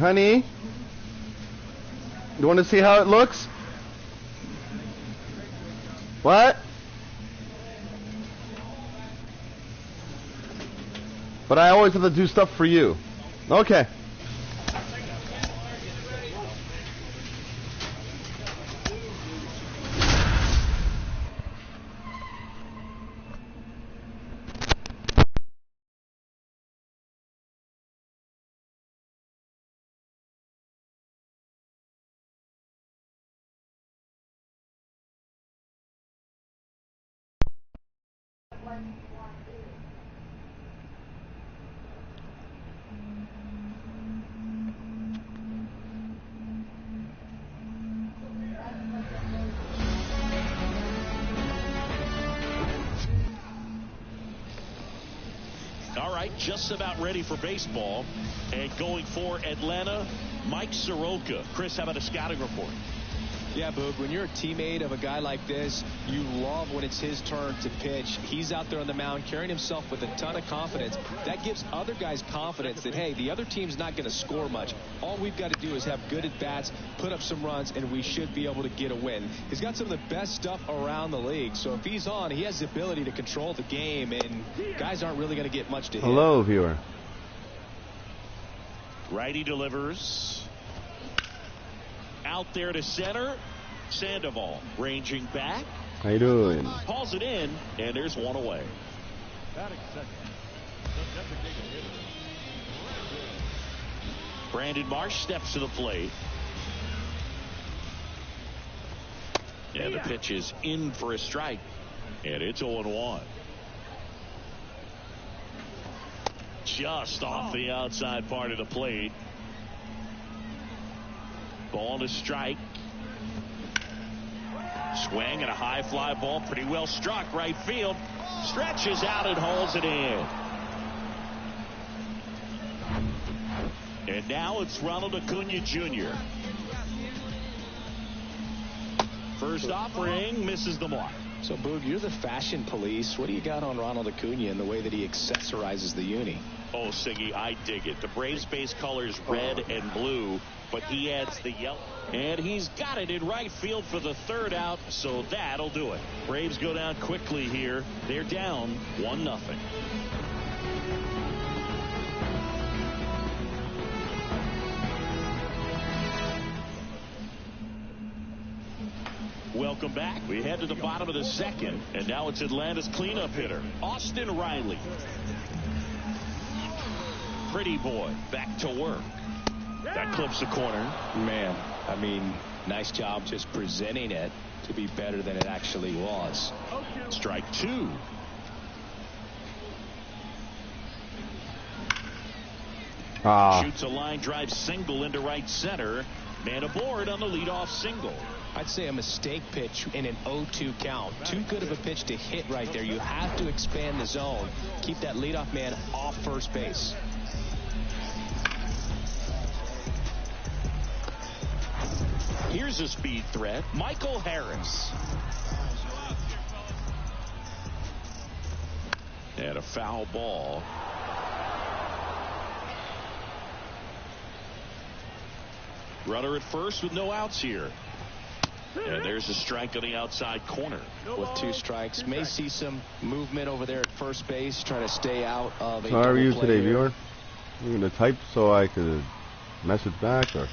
Honey, you want to see how it looks? What? But I always have to do stuff for you. Okay. All right, just about ready for baseball. And going for Atlanta, Mike Soroka. Chris, how about a scouting report? Yeah, Boog, when you're a teammate of a guy like this, you love when it's his turn to pitch. He's out there on the mound carrying himself with a ton of confidence. That gives other guys confidence that, hey, the other team's not going to score much. All we've got to do is have good at-bats, put up some runs, and we should be able to get a win. He's got some of the best stuff around the league. So if he's on, he has the ability to control the game, and guys aren't really going to get much to hit. Hello, viewer. Righty delivers. Out there to center. Sandoval ranging back. How you doing? Calls it in, and there's one away. Brandon Marsh steps to the plate. And the pitch is in for a strike. And it's 0-1. Just off the outside part of the plate. Ball to strike. Swing and a high fly ball. Pretty well struck right field. Stretches out and holds it in. And now it's Ronald Acuna Jr. First offering misses the mark. So, Boog, you're the fashion police. What do you got on Ronald Acuna in the way that he accessorizes the uni? Oh, Siggy, I dig it. The Braves base colors red and blue, but he adds the yellow. And he's got it in right field for the third out, so that'll do it. Braves go down quickly here. They're down 1-0. Welcome back. We head to the bottom of the second, and now it's Atlanta's cleanup hitter, Austin Riley. Pretty boy back to work. That clips the corner. Man, I mean, nice job just presenting it to be better than it actually was. Strike two. Shoots a line drive single into right center. Man aboard on the leadoff single. I'd say a mistake pitch in an 0-2 count. Too good of a pitch to hit right there. You have to expand the zone. Keep that leadoff man off first base. Here's a speed threat, Michael Harris. And a foul ball. Runner at first with no outs here. And there's a strike on the outside corner. With 2 strikes, may see some movement over there at first base, trying to stay out of a How are you today, here. viewer? You gonna type so I could message back or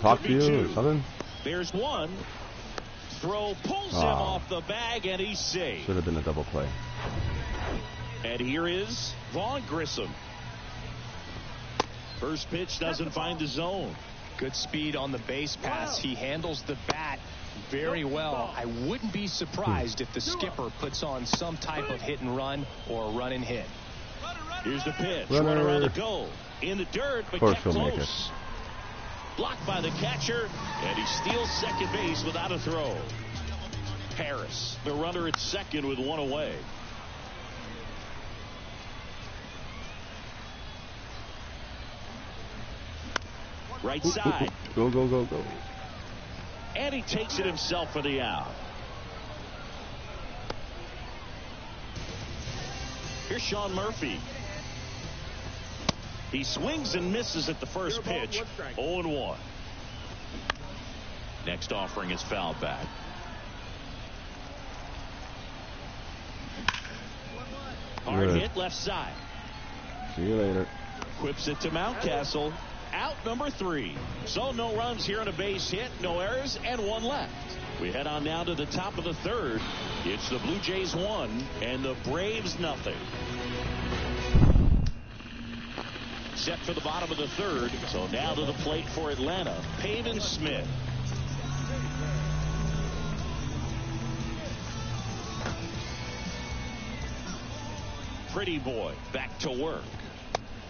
talk to you or something? There's one. Throw pulls him off the bag, and he's safe. Should have been a double play. And here is Vaughn Grissom. First pitch doesn't find the zone. Good speed on the base pass. He handles the bat very well. I wouldn't be surprised if the skipper puts on some type of hit and run or a run and hit. Here's the pitch. Runner on the goal. In the dirt, but kept close. Blocked by the catcher, and he steals second base without a throw. Harris, the runner at second with one away. Right side. Go, go, go, go. And he takes it himself for the out. Here's Sean Murphy. He swings and misses at the first pitch. 0-1. Next offering is fouled back. Hard hit left side. See you later. Whips it to Mountcastle. Out number 3. So no runs here on a base hit, no errors, and 1 left. We head on now to the top of the 3rd. It's the Blue Jays 1 and the Braves nothing. Set for the bottom of the 3rd. So now to the plate for Atlanta, Pavin Smith. Pretty boy back to work.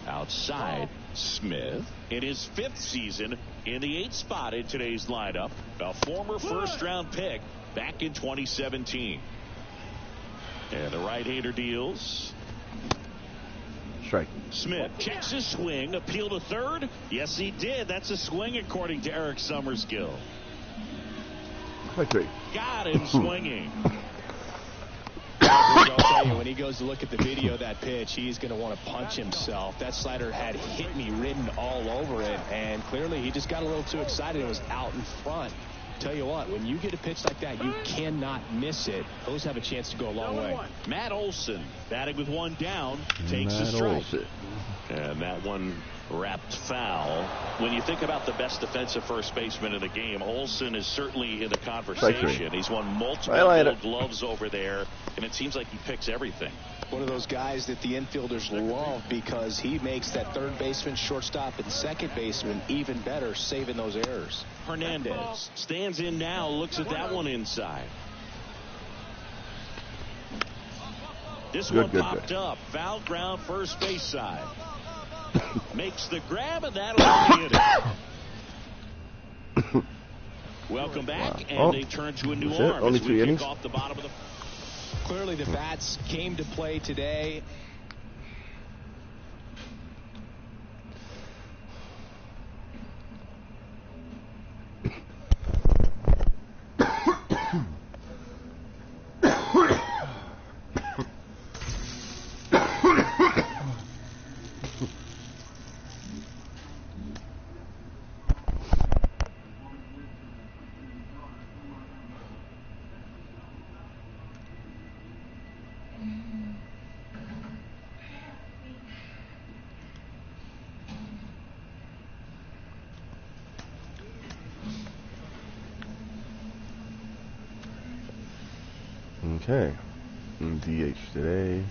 Outside, Smith in his 5th season in the 8th spot in today's lineup. A former first-round pick back in 2017. And the right-hander deals. Strike. Smith checks his swing. Appeal to 3rd. Yes, he did. That's a swing according to Eric Summerskill. Okay. Got him swinging. I'll tell you, when he goes to look at the video of that pitch, he's going to want to punch himself. That slider had hit me written all over it, and clearly he just got a little too excited and was out in front. Tell you what, when you get a pitch like that, you cannot miss it. Those have a chance to go a long way. Matt Olson batting with 1 down, takes a strike. And that one wrapped foul. When you think about the best defensive first baseman in the game, Olson is certainly in the conversation. He's won multiple gold gloves over there, and it seems like he picks everything. One of those guys that the infielders love because he makes that 3rd baseman, shortstop, and 2nd baseman even better, saving those errors. Hernandez stands in now, looks at that one inside. This one popped up. Foul ground, first base side. Makes the grab, and that'll hit it. Welcome back, and they turn to a new arm Only as we 3 innings. kick off the bottom of the. Clearly, the bats came to play today. Okay. DH today.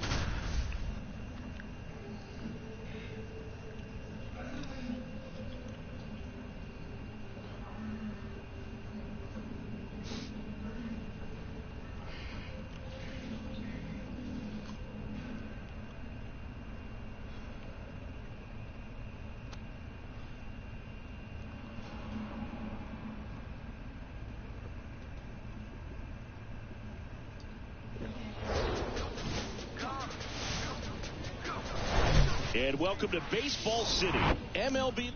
And welcome to Baseball City. MLB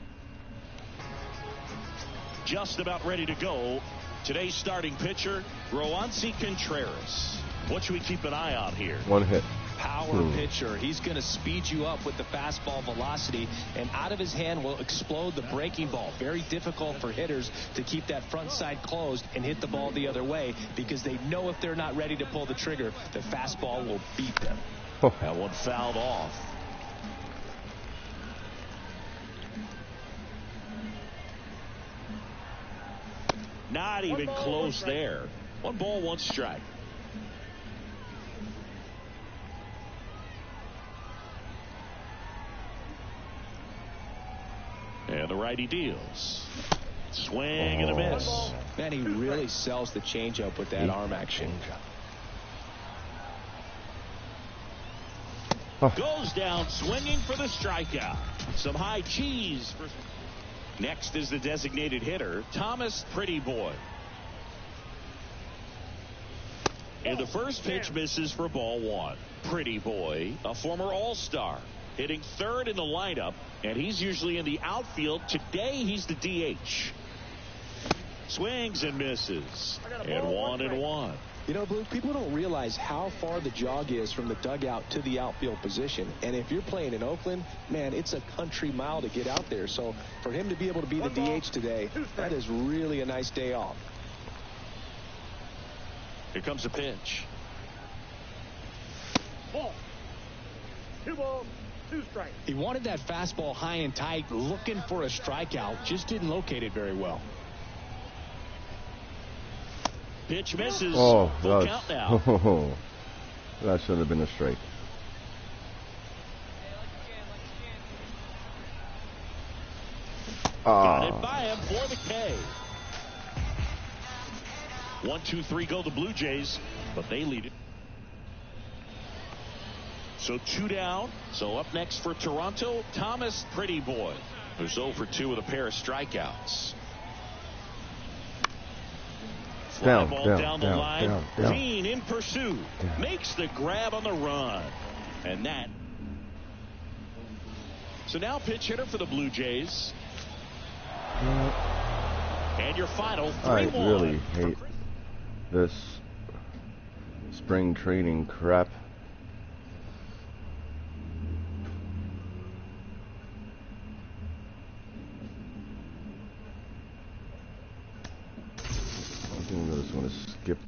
just about ready to go. Today's starting pitcher, Roansy Contreras. What should we keep an eye on here? 1 hit. Power pitcher. He's going to speed you up with the fastball velocity, and out of his hand will explode the breaking ball. Very difficult for hitters to keep that front side closed and hit the ball the other way because they know if they're not ready to pull the trigger, the fastball will beat them. That one fouled off. Not even close there. 1 ball, 1 strike. And the righty deals. Swing and a miss. Man, he really sells the changeup with that arm action. Goes down swinging for the strikeout. Some high cheese for. Next is the designated hitter, Thomas Pretty Boy. And the first pitch misses for ball 1. Pretty Boy, a former All-Star, hitting 3rd in the lineup, and he's usually in the outfield. Today, he's the DH. Swings and misses. And 1-1. You know, Blue, people don't realize how far the jog is from the dugout to the outfield position. And if you're playing in Oakland, man, it's a country mile to get out there. So for him to be able to be the DH today, that is really a nice day off. Here comes a pitch. Ball. 2 balls, 2 strikes. He wanted that fastball high and tight, looking for a strikeout. Just didn't locate it very well. Pitch misses. Oh, Full count now. Oh, that should have been a strike. Got it by him for the K. 1, 2, 3 go the Blue Jays, but they lead it. So 2 down. So up next for Toronto, Thomas Pretty Boy, who's 0 for 2 with a pair of strikeouts. Fly ball down the line. Green in pursuit. Makes the grab on the run. And that. So now pitch hitter for the Blue Jays. And your final 3-1. I really hate this spring training crap. I just want to skip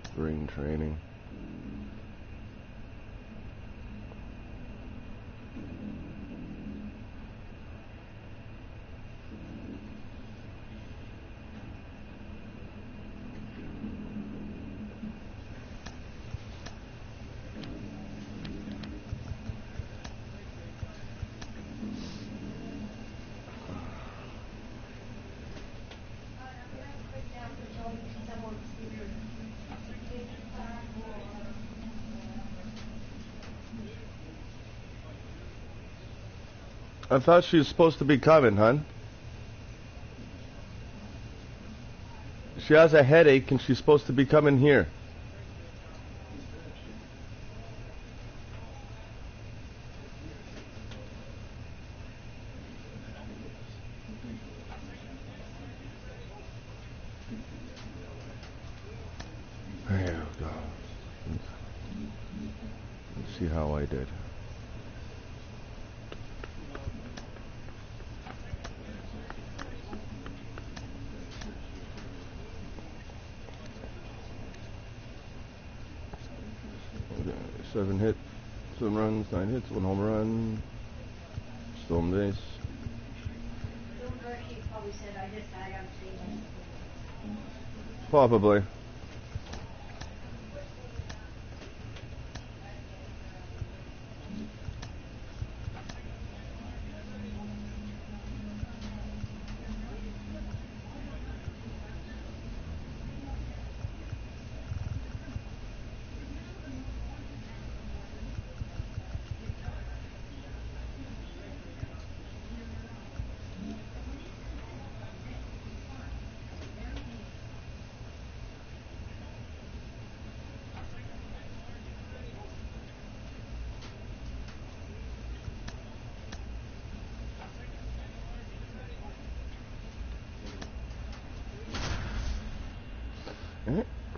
spring training. I thought she was supposed to be coming, hon. She has a headache and she's supposed to be coming here. There we go. Let's see how I did. Seven hits, 7 runs, 9 hits, 1 home run. Stolen base. Probably.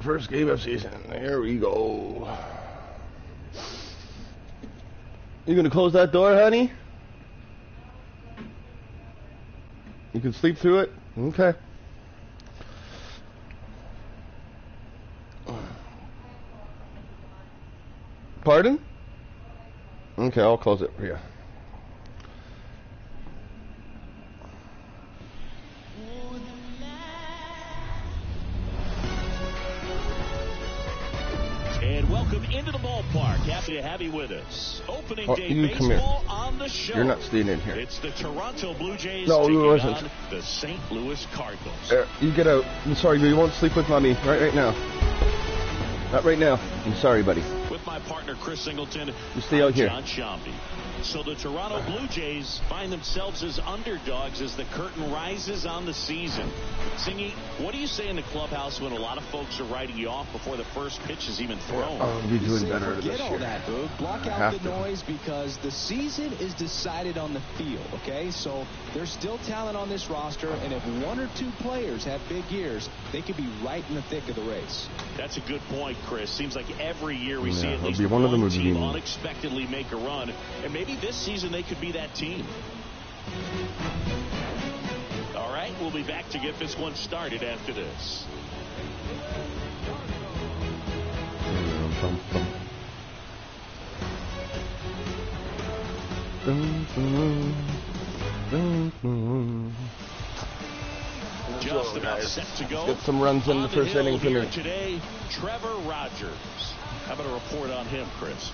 First game of season. There we go. You gonna close that door, honey? You can sleep through it? Okay. Pardon? Okay, I'll close it for you. And welcome into the ballpark. Happy to have you with us. Opening day you baseball on the show. You're not staying in here. It's the Toronto Blue Jays taking on the St. Louis Cardinals. You get out. I'm sorry, but you won't sleep with mommy right now. Not right now. I'm sorry, buddy. With my partner Chris Singleton, you stay out here. John Shambi. So the Toronto Blue Jays find themselves as underdogs as the curtain rises on the season. Singy, what do you say in the clubhouse when a lot of folks are writing you off before the first pitch is even thrown? I'll be doing better this Forget year. all that, Boog. Block out the noise because the season is decided on the field, okay? So there's still talent on this roster, and if one or two players have big years, they could be right in the thick of the race. That's a good point, Chris. Seems like every year we see at least one of them one team unexpectedly make a run, and maybe this season they could be that team. All right, we'll be back to get this one started after this. Just about set to go. Get some runs in the first inning for me. Today, Trevor Rogers. How about a report on him, Chris?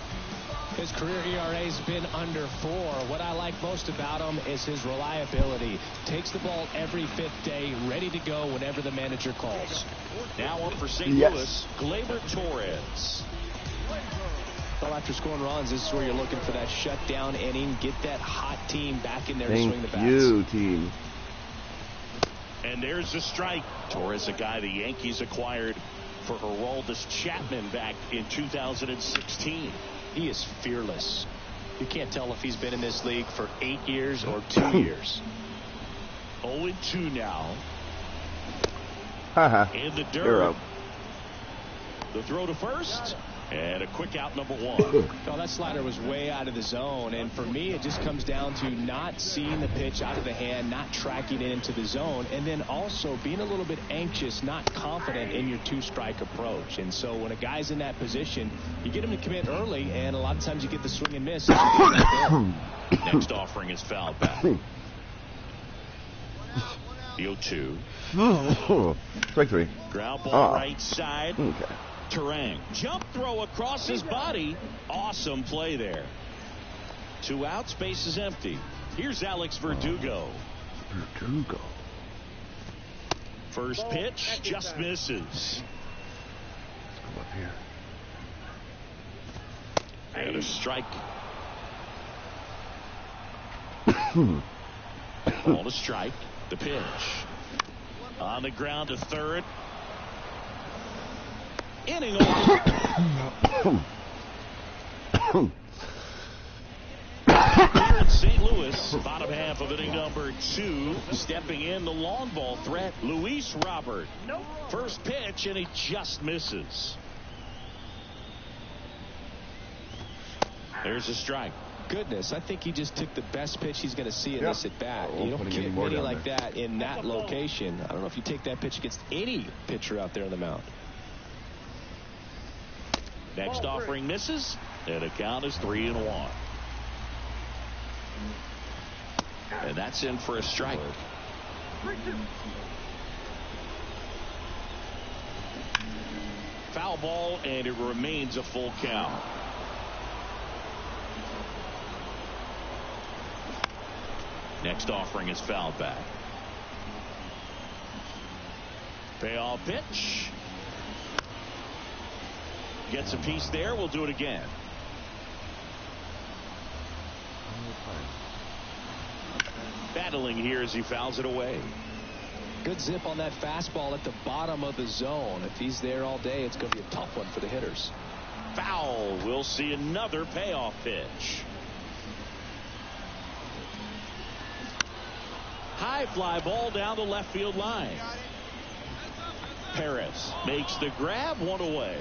His career ERA's been under 4. What I like most about him is his reliability. Takes the ball every 5th day, ready to go whenever the manager calls. Now up for St. Louis, Gleyber Torres. Well, after scoring runs, this is where you're looking for that shutdown inning. Get that hot team back in there to swing the bats. Thank you, team. And there's a strike. Torres, a guy the Yankees acquired for Aroldis Chapman back in 2016. He is fearless. You can't tell if he's been in this league for 8 years or 2 years. 0-2 now. In the dirt. You're up. The throw to first. And a quick out, number 1. Well, that slider was way out of the zone. And for me, it just comes down to not seeing the pitch out of the hand, not tracking it into the zone, and then also being a little bit anxious, not confident in your 2-strike approach. And so when a guy's in that position, you get him to commit early, and a lot of times you get the swing and miss. Next offering is fouled back. The 0-2. Strike 3. Ground ball right side. Okay. Terang. Jump throw across his body. Awesome play there. 2 outs, base is empty. Here's Alex Verdugo. Verdugo. First pitch just misses. Let's come up here. And a strike. Ball to strike. The pitch. On the ground to third. Inning over. Here in St. Louis, bottom half of inning number 2. Stepping in the long ball threat, Luis Robert. First pitch, and he just misses. There's a strike. Goodness, I think he just took the best pitch he's going to see in this at bat. You don't get many like that in that location. I don't know if you take that pitch against any pitcher out there on the mound. Next offering misses, and the count is 3-1. And that's in for a strike. Foul ball, and it remains a full count. Next offering is fouled back. Payoff pitch. Gets a piece there. We'll do it again. Battling here as he fouls it away. Good zip on that fastball at the bottom of the zone. If he's there all day, it's going to be a tough one for the hitters. Foul. We'll see another payoff pitch. High fly ball down the left field line. Perez makes the grab, 1 away.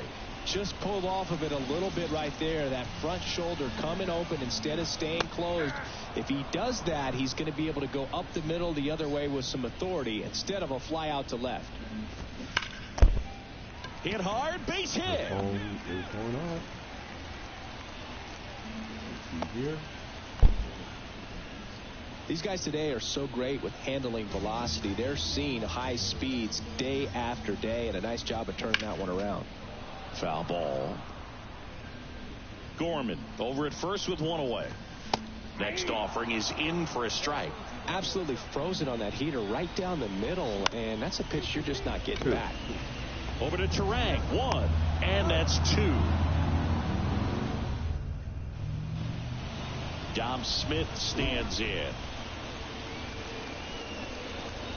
Just pulled off of it a little bit right there. That front shoulder coming open instead of staying closed. If he does that, he's going to be able to go up the middle the other way with some authority instead of a fly out to left. Hit hard, base hit. Phone is going off. Let's see here. These guys today are so great with handling velocity. They're seeing high speeds day after day, and a nice job of turning that one around. Foul ball. Gorman over at first with 1 away. Next offering is in for a strike. Absolutely frozen on that heater right down the middle, and that's a pitch you're just not getting back. Over to Terang, 1, and that's 2. Dom Smith stands in.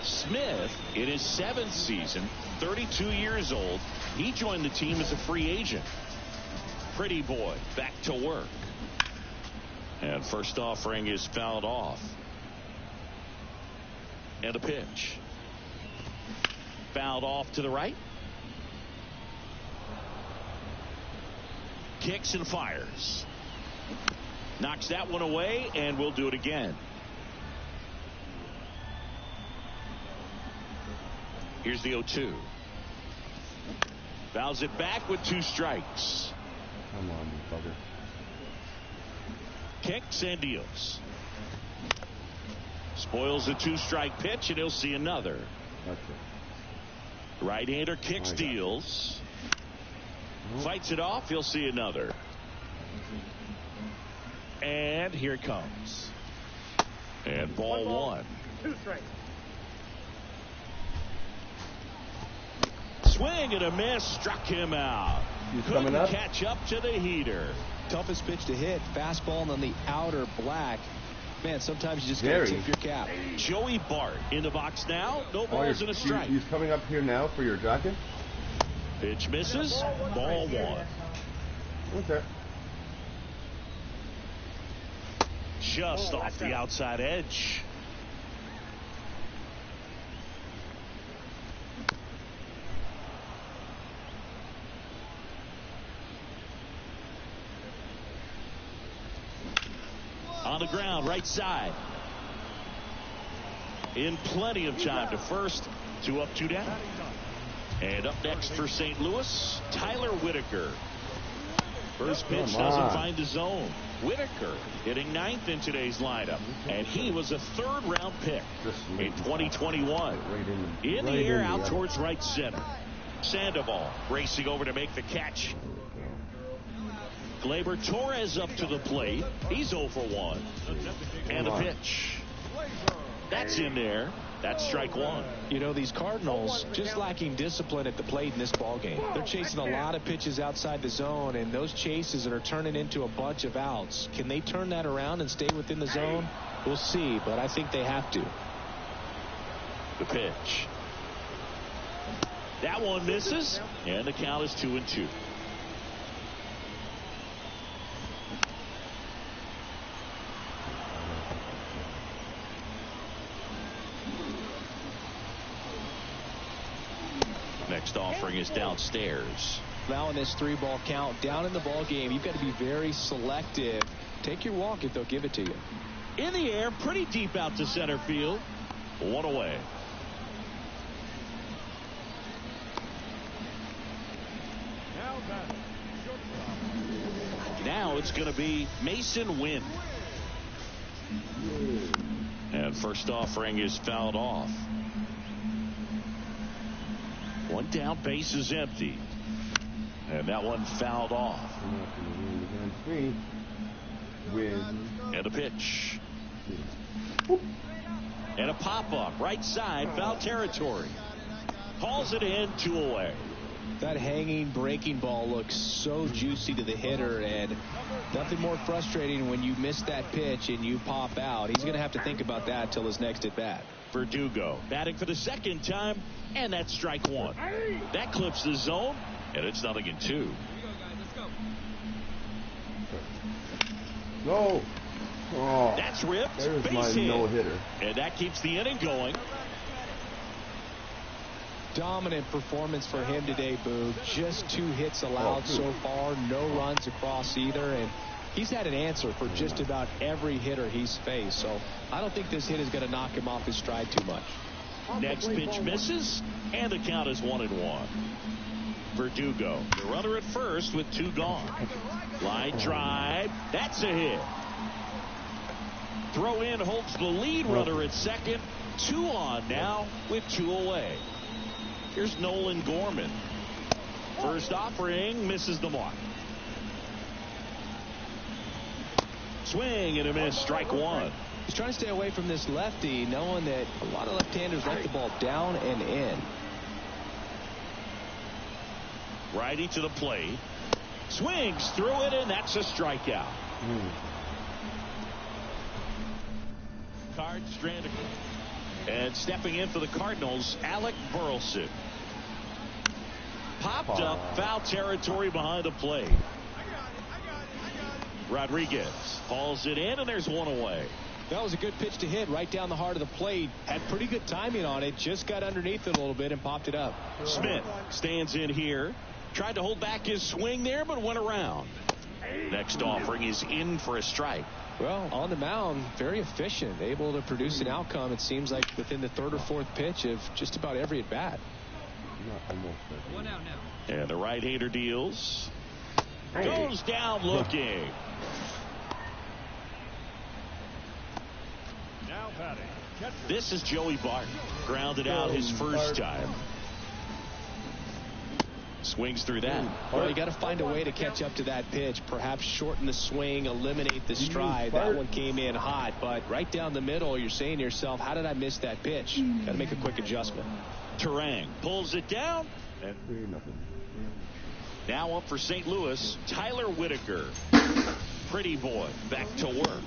Smith, in his 7th season, 32 years old, he joined the team as a free agent. Pretty boy back to work. And first offering is fouled off. And a pitch. Fouled off to the right. Kicks and fires. Knocks that one away, and we'll do it again. Here's the 0-2. Fouls it back with 2 strikes. Come on, you bugger. Kicks and deals. Spoils a 2-strike pitch, and he'll see another. That's it. Right-hander kicks, deals. Fights it off. He'll see another. And here it comes. And ball 1. 2 strikes. Swing and a miss. Struck him out. Couldn't catch up to the heater. Toughest pitch to hit. Fastball on the outer black. Man, sometimes you just got to tip your cap. Joey Bart in the box now. No balls and a strike. He's coming up here now for your jacket. Pitch misses. Ball 1. Okay. Just off the outside edge. On the ground, right side. In plenty of time to first. 2 up, 2 down. And up next for St. Louis, Tyler Whitaker. First pitch doesn't find the zone. Whitaker hitting 9th in today's lineup. And he was a 3rd-round pick in 2021. In the air, out towards right center. Sandoval racing over to make the catch. Gleyber Torres up to the plate. He's 0 for 1. And a pitch. That's in there. That's strike 1. You know, these Cardinals just lacking discipline at the plate in this ballgame. They're chasing a lot of pitches outside the zone, and those chases that are turning into a bunch of outs. Can they turn that around and stay within the zone? We'll see, but I think they have to. The pitch. That one misses, and the count is 2-2. Next offering is downstairs. Now in this 3-ball count, down in the ball game, you've got to be very selective. Take your walk if they'll give it to you. In the air, pretty deep out to center field. 1 away. Now it's going to be Mason Wynn. And first offering is fouled off. 1 down, base is empty. And that one fouled off. And a pitch. And a pop-up, right side, foul territory. Calls it in, 2 away. That hanging breaking ball looks so juicy to the hitter, and nothing more frustrating when you miss that pitch and you pop out. He's going to have to think about that till his next at bat. Verdugo batting for the 2nd time, and that's strike 1. That clips the zone, and it's 0-2. No. Oh, that's ripped. There's base my hit. no-hitter. And that keeps the inning going. Dominant performance for him today, Boog. Just 2 hits allowed so far. No runs across either. And he's had an answer for just about every hitter he's faced. So I don't think this hit is going to knock him off his stride too much. Next pitch misses, and the count is 1-1. Verdugo, the runner at first with 2 gone. Line drive. That's a hit. Throw in holds the lead runner at second. 2 on now with 2 away. Here's Nolan Gorman. First offering misses the mark. Swing and a miss. Strike 1. He's trying to stay away from this lefty, knowing that a lot of left-handers let the ball down and in. Righty to the plate. Swings through it, and that's a strikeout. yards stranded. And stepping in for the Cardinals, Alec Burleson. Popped up, foul territory behind the plate. Rodriguez hauls it in, and there's one away. That was a good pitch to hit right down the heart of the plate. Had pretty good timing on it. Just got underneath it a little bit and popped it up. Smith stands in here. Tried to hold back his swing there, but went around. Next offering is in for a strike. Well, on the mound, very efficient. Able to produce an outcome, it seems like, within the third or fourth pitch of just about every at-bat. One out now. And the right-hander deals. Goes down looking. Now batting. This is Joey Barton. Grounded out his first time. Swings through that. Well, you got to find a way to catch up to that pitch. Perhaps shorten the swing, eliminate the stride. That one came in hot, but right down the middle, you're saying to yourself, how did I miss that pitch? Got to make a quick adjustment. Terang pulls it down. And now up for St. Louis, Tyler Whitaker. Pretty boy back to work.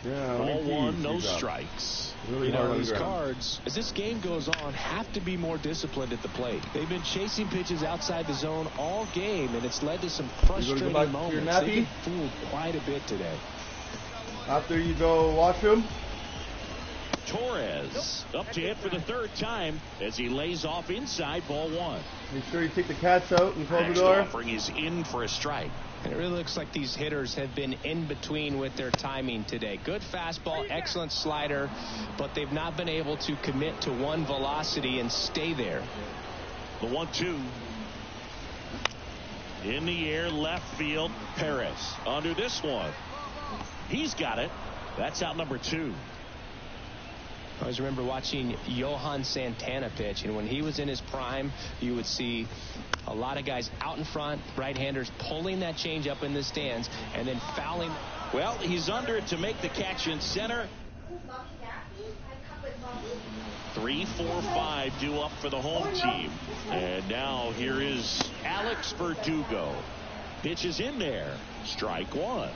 Yeah, Ball one, no strikes. Really You know, hard these on the ground. Cards, as this game goes on, have to be more disciplined at the plate. They've been chasing pitches outside the zone all game, and it's led to some frustrating back to your moments. nappy? They've been fooled quite a bit today. After you go watch him. Torres up to hit for the third time as he lays off inside, ball one. Make sure you take the cats out and close Next the door. offering is in for a strike. And it really looks like these hitters have been in between with their timing today. Good fastball, excellent slider, but they've not been able to commit to one velocity and stay there. The 1-2. In the air, left field, Perez under this one. He's got it. That's out number 2. I always remember watching Johan Santana pitch, and when he was in his prime, you would see a lot of guys out in front, right-handers pulling that change up in the stands and then fouling. Well, he's under it to make the catch in center. 3, 4, 5 due up for the home team. And now here is Alex Verdugo. Pitches in there. Strike one.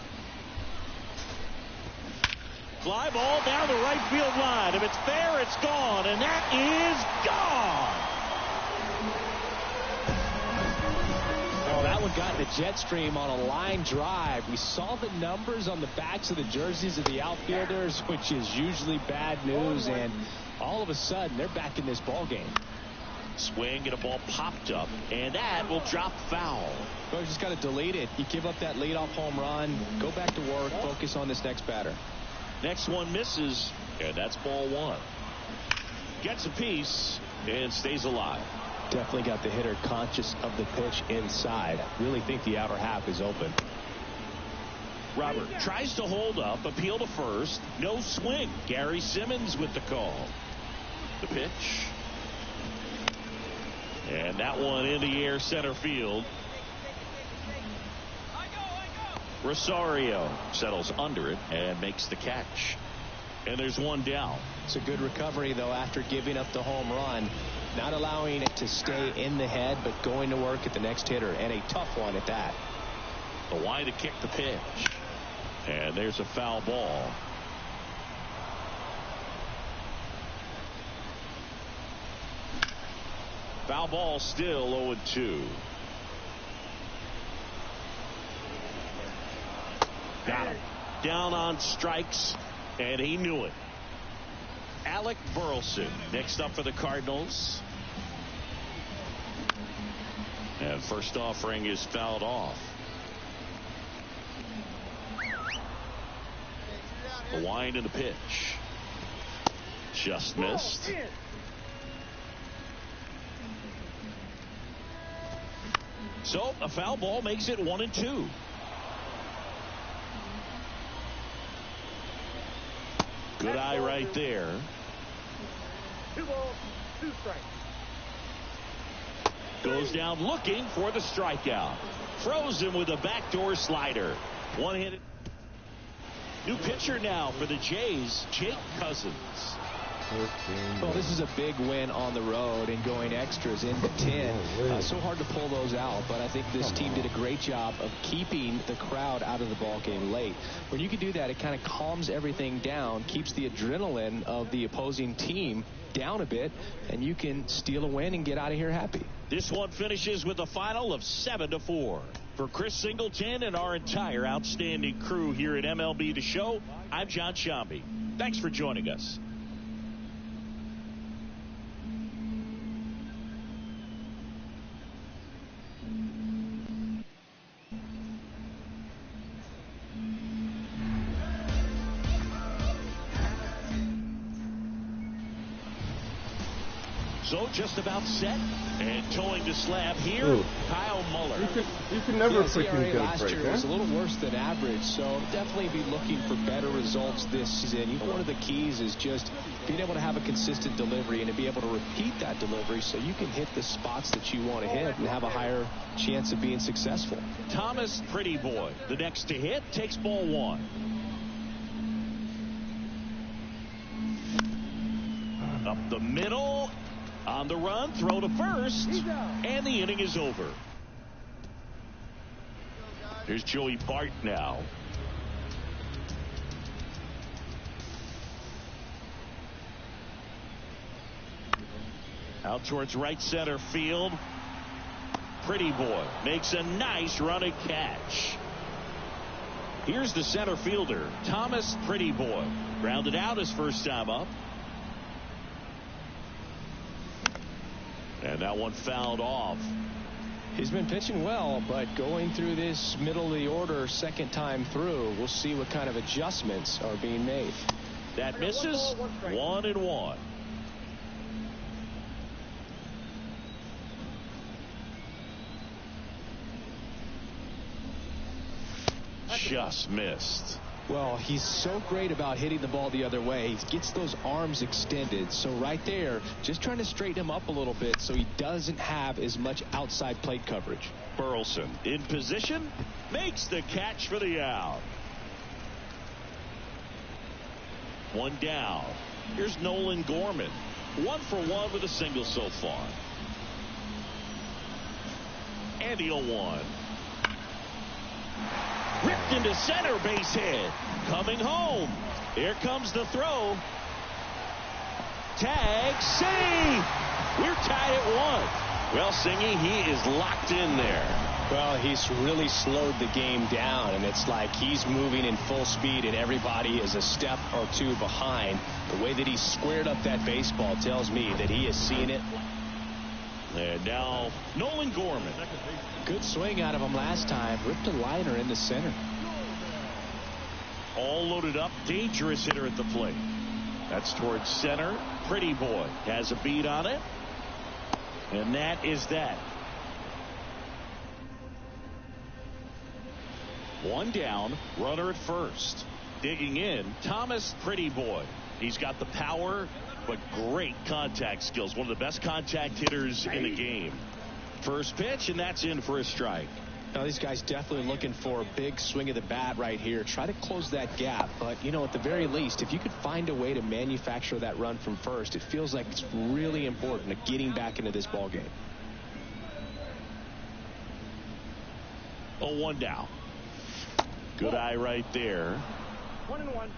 Fly ball down the right field line. If it's there, it's gone. And that is gone. Oh, that one got in the jet stream on a line drive. We saw the numbers on the backs of the jerseys of the outfielders, which is usually bad news. And all of a sudden, they're back in this ball game. Swing and a ball popped up, and that will drop foul. Well, you just got to delete it. You give up that leadoff home run, go back to work, focus on this next batter. Next one misses, and that's ball one. Gets a piece and stays alive. Definitely got the hitter conscious of the pitch inside. Really think the outer half is open. Robert tries to hold up, appeal to first. No swing. Gary Simmons with the call. The pitch. And that one in the air center field. Rosario settles under it and makes the catch. And there's one down. It's a good recovery, though, after giving up the home run. Not allowing it to stay in the head, but going to work at the next hitter. And a tough one at that. The wide to kick the pitch. And there's a foul ball. Foul ball still 0-2. Got him. Down on strikes, and he knew it. Alec Burleson next up for the Cardinals. And first offering is fouled off. The wind and the pitch. Just missed. So a foul ball makes it 1-2. Good eye right there. 2 balls, 2 strikes. Goes down looking for the strikeout. Throws him with a backdoor slider. One-handed. New pitcher now for the Jays, Jake Cousins. Well, this is a big win on the road and going extras into 10. So hard to pull those out, but I think this team did a great job of keeping the crowd out of the ball game late. When you can do that, it kind of calms everything down, keeps the adrenaline of the opposing team down a bit, and you can steal a win and get out of here happy. This one finishes with a final of 7-4. For Chris Singleton and our entire outstanding crew here at MLB The Show, I'm John Shambi. Thanks for joining us. So just about set and towing the slab here. Ooh. Kyle Muller. You can never freaking get a last break, year was a little worse than average, so definitely be looking for better results this season. One of the keys is just being able to have a consistent delivery and to be able to repeat that delivery so you can hit the spots that you want to hit and have a higher chance of being successful. Thomas Pretty Boy, the next to hit, takes ball one. Up the middle. On the run, throw to first, and the inning is over. Here's Joey Bart now. Out towards right center field. Pretty Boy makes a nice running catch. Here's the center fielder, Thomas Pretty Boy. Grounded out his first time up. And that one fouled off. He's been pitching well, but going through this middle of the order second time through, we'll see what kind of adjustments are being made. That misses. 1-1. Just missed. Well, he's so great about hitting the ball the other way. He gets those arms extended. So right there, just trying to straighten him up a little bit so he doesn't have as much outside plate coverage. Burleson in position, makes the catch for the out. One down. Here's Nolan Gorman. 1 for 1 with a single so far. And the 0-1. Ripped into center, base hit. Coming home. Here comes the throw. Tag, Singy. We're tied at 1. Well, Singy, he is locked in there. Well, he's really slowed the game down, and it's like he's moving in full speed, and everybody is a step or two behind. The way that he squared up that baseball tells me that he is seeing it. And now, Nolan Gorman. Good swing out of him last time. Ripped a liner in the center. All loaded up. Dangerous hitter at the plate. That's towards center. Pretty Boy has a beat on it. And that is that. One down. Runner at first. Digging in. Thomas Pretty Boy. He's got the power, but great contact skills. One of the best contact hitters in the game. First pitch, and that's in for a strike. Now, these guys definitely looking for a big swing of the bat right here. Try to close that gap. But, you know, at the very least, if you could find a way to manufacture that run from first, it feels like it's really important to getting back into this ball game. 0-1 down. Good eye right there. 1-1.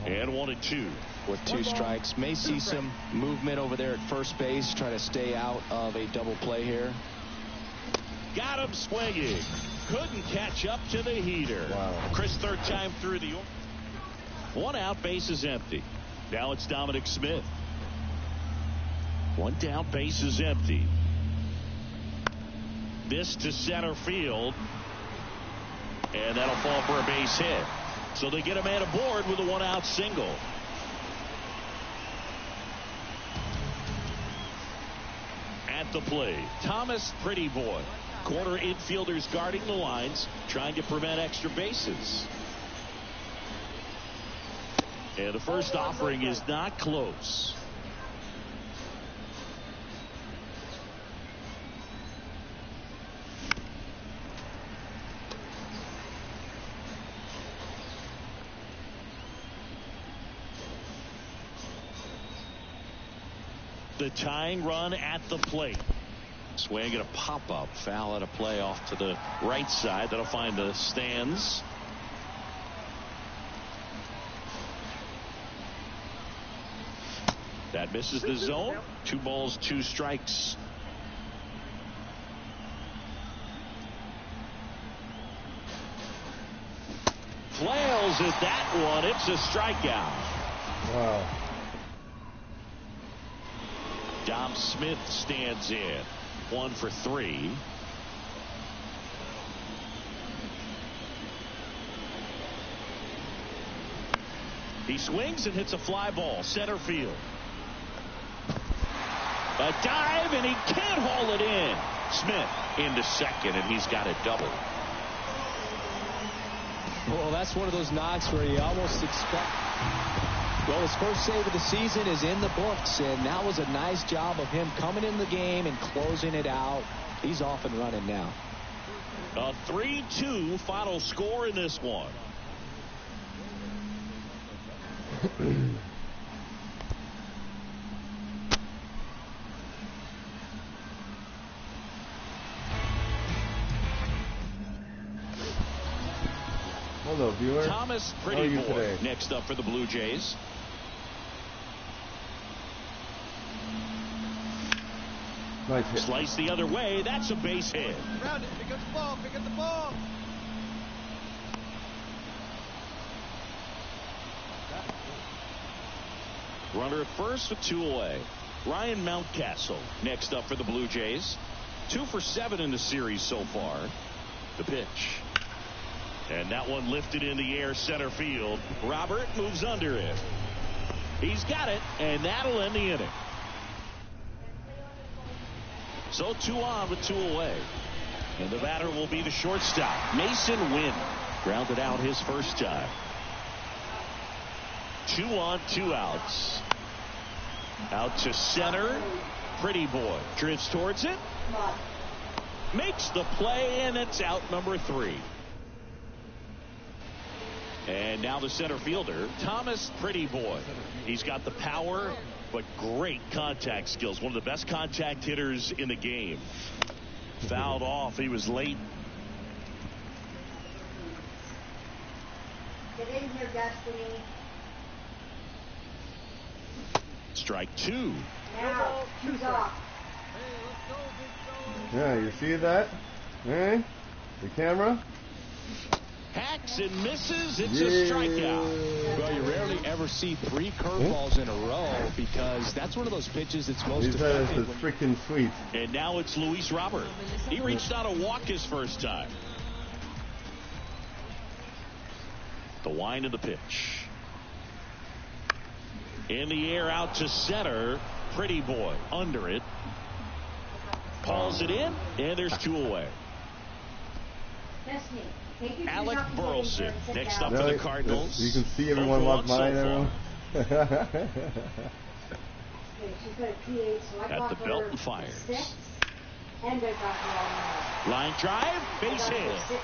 And 1-2. With 2 strikes. May see some movement over there at first base. Try to stay out of a double play here. Got him swinging. Couldn't catch up to the heater. Wow. Chris, third time through the... 1 out, base is empty. Now it's Dominic Smith. 1 down, base is empty. This to center field. And that'll fall for a base hit. So they get a man aboard with a 1-out single. At the plate, Thomas Pretty Boy. Corner infielders guarding the lines, trying to prevent extra bases. And the first offering is not close. the tying run at the plate. Swing and a pop-up. Foul at a play off to the right side. That'll find the stands. That misses the zone. 2 balls, 2 strikes. Flails at that one. It's a strikeout. Wow. Dom Smith stands in. 1 for 3. He swings and hits a fly ball. Center field. A dive, and he can't haul it in. Smith into second, and he's got a double. Well, that's one of those knocks where you almost expect. Well, his first save of the season is in the books, and that was a nice job of him coming in the game and closing it out. He's off and running now. A 3-2 final score in this one. Hello, viewer. Thomas Pretty Boy next up for the Blue Jays. Nice hit. Slice the other way. That's a base hit. Round it. Pick up the ball. Pick up the ball. Runner at first with 2 away. Ryan Mountcastle next up for the Blue Jays. 2 for 7 in the series so far. The pitch. And that one lifted in the air center field. Robert moves under it. He's got it, and that'll end the inning. So 2 on with 2 away. And the batter will be the shortstop, Mason Wynn. Grounded out his first time. 2 on, 2 outs. Out to center. Pretty Boy drifts towards it. Makes the play, and it's out number 3. And now the center fielder, Thomas Pretty Boy. He's got the power, but great contact skills. One of the best contact hitters in the game. Fouled off. He was late. Get in here, Destiny. Strike 2. Now, 2's off. Yeah, you see that? Hey? The camera? Hacks and misses. It's a strikeout. Well, you rarely ever see 3 curveballs in a row because that's one of those pitches that's most effective. It's freaking sweet. And now it's Luis Robert. He reached out a walk his first time. The wind of the pitch. In the air out to center. Pretty Boy under it. Calls it in, and there's 2 away. Destiny. Alec Burleson next up for the Cardinals. You can see everyone walk by now. She's got a PH, so I At the belt and fires. Line drive, base hit.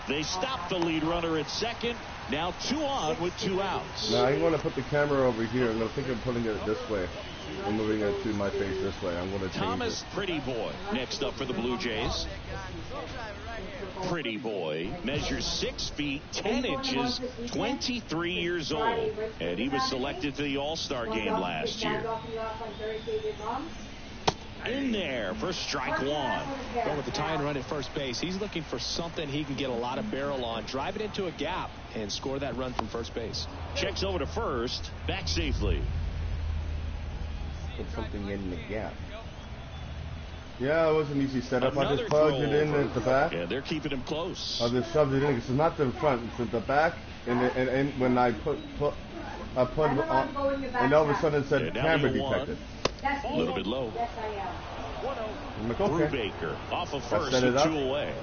They stop the lead runner at second. Now 2 on with 2 outs. Now I want to put the camera over here. I'm going to think of putting it this way. I'm moving it to my face this way. I'm going to change Thomas Pretty Boy next up for the Blue Jays. Pretty Boy measures 6 feet 10 inches, 23 years old, and he was selected to the All-Star game last year. In there for strike 1. Well, with the tying run at first base, he's looking for something he can get a lot of barrel on, drive it into a gap, and score that run from first base. Checks over to first, back safely. Put something in the gap. Yeah, it was an easy setup. I just plugged it in at the back. Yeah, they're keeping him close. I just shoved it in. It's not the front. It's at the back. And when I put on, and all of a sudden it said camera detected. A little bit low. Yes, I am. I'm like, okay. Brubaker off of first set it with up. 2 away.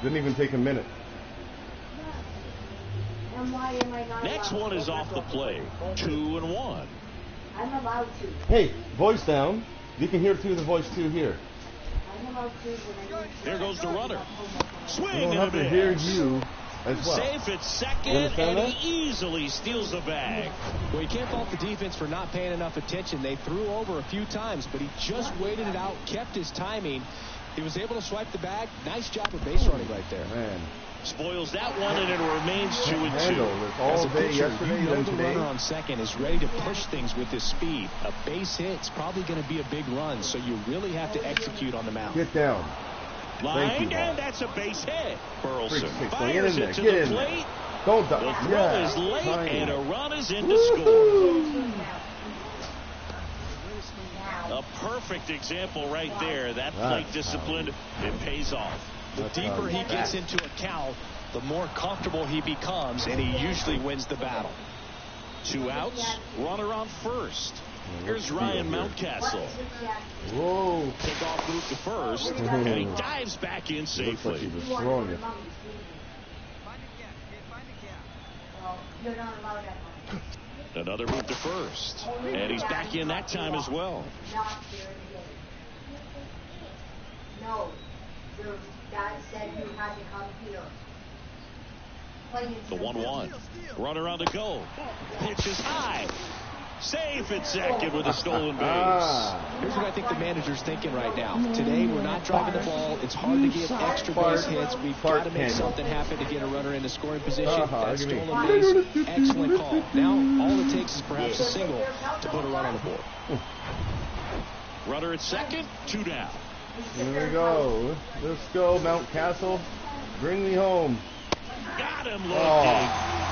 Didn't even take a minute. And why am I not Next allowed? one is off the play. 2 and 1. I'm allowed to. Hey, voice down. You can hear through the voice too here. I'm allowed to when I need to. There goes the runner. I Swing don't and have a to hear miss. you as well. Safe at second, and he easily steals the bag. Well, you can't fault the defense for not paying enough attention. They threw over a few times, but he just waited it out, kept his timing. He was able to swipe the bag. Nice job of base running right there. Man. Spoils that one, and it remains 2-2. As a pitcher, you know the runner on second is ready to push things with his speed. A base hit's probably going to be a big run, so you really have to execute on the mound. Get down. Line, and that's a base hit. Burleson fires it to the plate. Don't the throw is late, and a run is in to score. A perfect example right there. That plate discipline, it pays off. The deeper he gets into a count, the more comfortable he becomes, and he usually wins the battle. 2 outs, runner on first. Here's Ryan Mountcastle. Whoa. Take off route to first, and he dives back in safely. Looks like he was throwing it. Another move to first, and he's back in that time as well. No, your dad said you had to come here. The 1-1. Runner on the go. Pitch is high. Safe at second with a stolen base. Here's what I think the manager's thinking right now. Today, we're not driving the ball. It's hard to get extra base hits. We've got to make something happen to get a runner into scoring position. That stolen base, excellent call. Now, all it takes is perhaps a single to put a run on the board. Runner at second, 2 down. Here we go. Let's go, Mountcastle. Bring me home. Got him looking.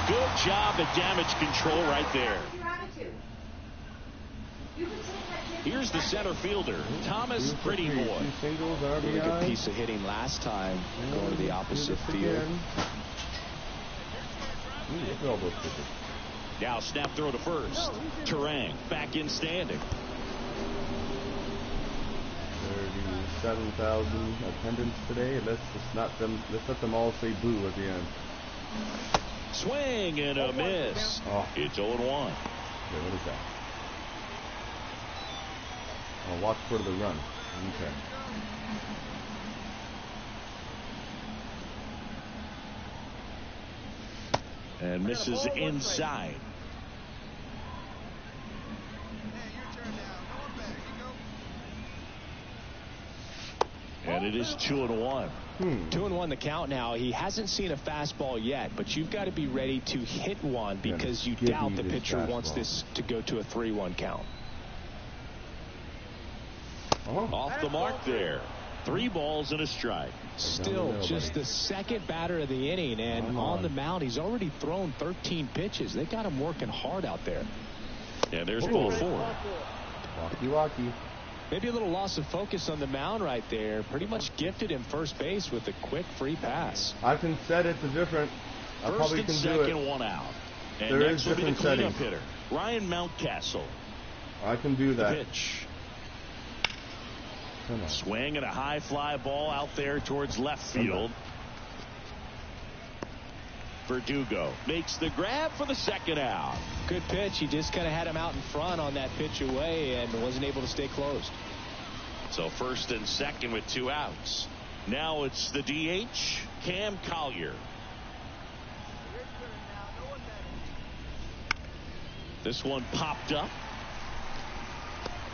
Good job at damage control right there. Here's the center fielder, Thomas Pretty Boy. Really good piece of hitting last time, going to the opposite field. Now snap throw to first. Terang back in standing. 37,000 attendance today. Let's let them all say boo at the end. Swing and a miss. It's 0-1. Okay, what is that? I'll watch for the run. Okay. And misses inside. And it is 2-1. 2-1 the count now. He hasn't seen a fastball yet, but you've got to be ready to hit one because you doubt the pitcher wants this to go to a 3-1 count. Off the mark there. 3 balls and a strike. Still just the second batter of the inning, and on the mound he's already thrown 13 pitches. They got him working hard out there. And there's ball 4. Walkie. Maybe a little loss of focus on the mound right there. Pretty much gifted him first base with a quick free pass. I can set it to different. I probably can do it. First and second, 1 out. And there next is will be the different cleanup settings. hitter, Ryan Mountcastle. I can do that. The pitch. Swing and a high fly ball out there towards left field. Verdugo makes the grab for the second out. Good pitch. He just kind of had him out in front on that pitch away and wasn't able to stay closed. So first and second with 2 outs. Now it's the DH, Cam Collier. This one popped up.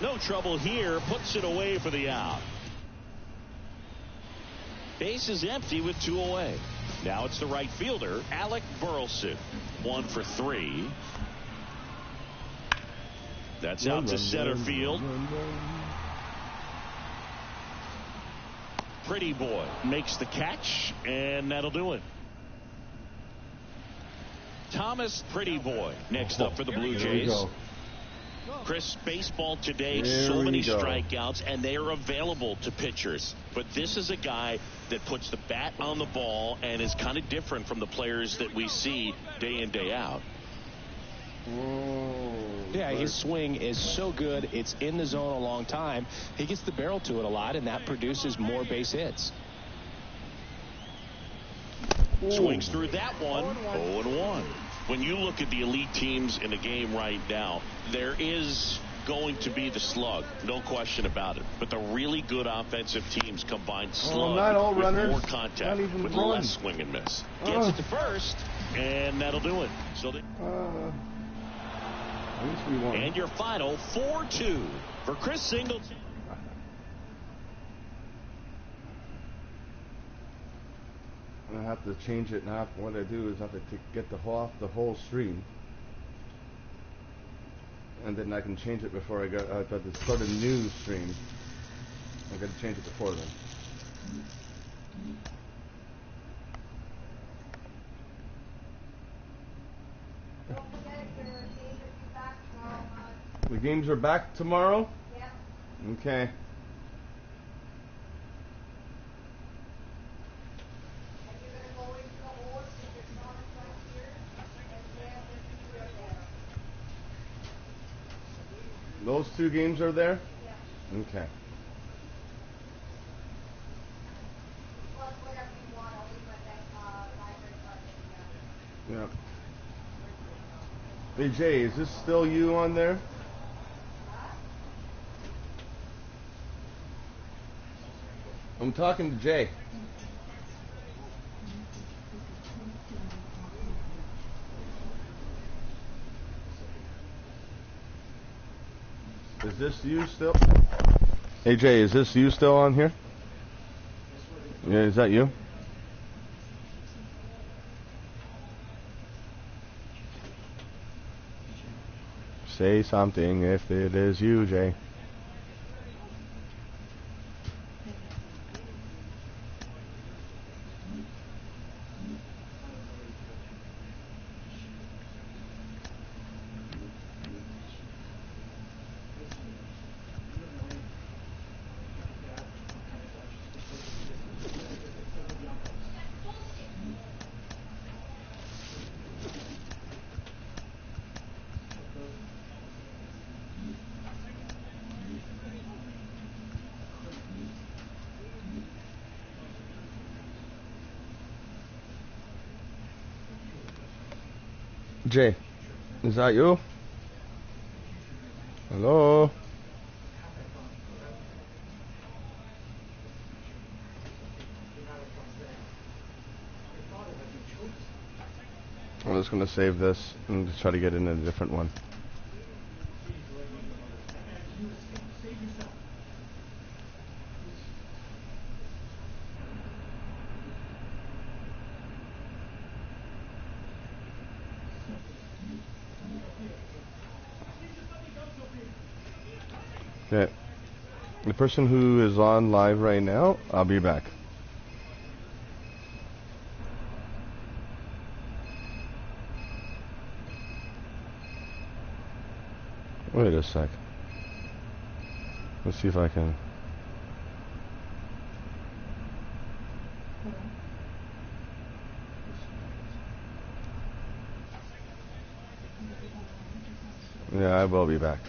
No trouble here. Puts it away for the out. Base is empty with 2 away. Now it's the right fielder, Alec Burleson. 1 for 3. That's out to center field. Pretty Boy makes the catch, and that'll do it. Thomas Pretty Boy next up for the Blue Jays. Chris, baseball today, so many strikeouts, and they are available to pitchers. But this is a guy that puts the bat on the ball and is kind of different from the players that we see day in, day out. Yeah, his swing is so good. It's in the zone a long time. He gets the barrel to it a lot, and that produces more base hits. Swings through that one. 0-1. When you look at the elite teams in the game right now, there is going to be the slug, no question about it. But the really good offensive teams combine slug not all with runners. more contact, Not even with run. less swing and miss. Gets it to first, and that'll do it. So at least we won. and your final 4-2 for Chris Singleton. I have to change it now. What I do is I have to get off the whole stream, and then I can change it before I got to start a new stream. I got to change it before then. Don't forget your games will be back tomorrow, Mom. The games are back tomorrow? Yeah. Okay. And you're going to go into the horse with your Sonic right here, and then the two are there. Those 2 games are there? Yeah. Okay. Plus whatever you want, I'll leave my library card in there. Yeah. Hey Jay, is this still you on there? I'm talking to Jay. Is this you still? Hey Jay, is this you still on here? Yeah, is that you? Say something if it is you, Jay. Jay, is that you? Hello? I'm just going to save this and just try to get in a different one. Okay. The person who is on live right now, I'll be back. Wait a sec. Let's see if I can. Yeah, I will be back.